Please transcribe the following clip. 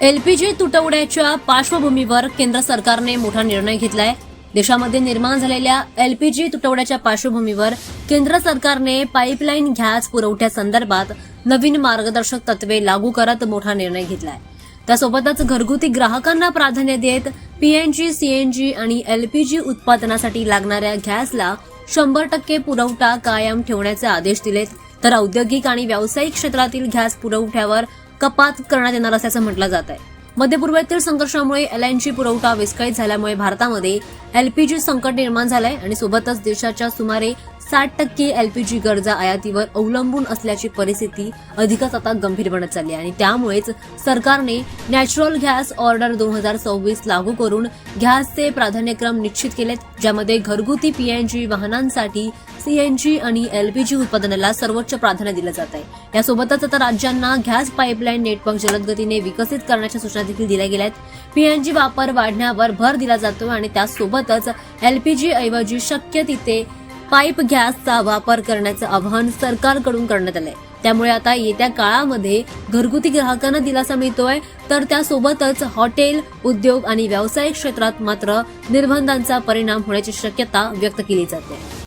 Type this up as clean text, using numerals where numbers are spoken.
LPG तुटवड्याच्या पार्श्वभूमीवर केंद्र सरकारने मोठा निर्णय घेतलाय। देशामध्ये निर्माण झालेल्या एलपीजी तुटवड्याच्या पार्श्वभूमीवर केंद्र सरकारने पाईपलाईन गॅस पुरवठ्यासंदर्भात नवीन मार्गदर्शक तत्वे लागू करत मोठा निर्णय घेतलाय। त्यासोबतच घरगुती ग्राहकांना प्राधान्य देत पीएनजी, सीएनजी आणि एलपीजी उत्पादनासाठी लागणाऱ्या गॅसला 100% पुरवठा कायम ठेवण्याचे आदेश दिलेत। तर औद्योगिक आणि व्यावसायिक क्षेत्रातील गॅस पुरवठ्यावर कपात करण्यात येणार असल्याचं म्हटलं जात आहे। मध्य पूर्वेतील संघर्षामुळे एलएनजी पुरवठा विस्कळीत झाल्यामुळे भारतामध्ये एलपीजी संकट निर्माण झालंय आणि सोबतच देशाच्या सुमारे 60% एलपीजी गरजा आयातीवर अवलंबून असल्याची परिस्थिती अधिकच आता गंभीर बनत चालली आहे आणि त्यामुळेच सरकारने नॅचरल गॅस ऑर्डर 2026 लागू करून गॅसचे प्राधान्यक्रम निश्चित केलेत, ज्यामध्ये घरगुती पीएनजी वाहनांसाठी सीएनजी आणि एलपीजी उत्पादनाला सर्वोच्च प्राधान्य दिलं जात आहे। यासोबतच आता राज्यांना गॅस पाईपलाईन नेटवर्क जलदगतीने विकसित करण्याच्या सूचना देखील दिल्या गेल्या आहेत। पीएनजी वापर वाढण्यावर भर दिला जातो आणि त्यासोबतच एलपीजी ऐवजी शक्य तिथे पाईप गॅसचा वापर करण्याचं आवाहन सरकारकडून करण्यात आलंय। त्यामुळे आता येत्या काळामध्ये घरगुती ग्राहकांना दिलासा मिळतोय, तर त्यासोबतच हॉटेल, उद्योग आणि व्यावसायिक क्षेत्रात मात्र निर्बंधांचा परिणाम होण्याची शक्यता व्यक्त केली जाते।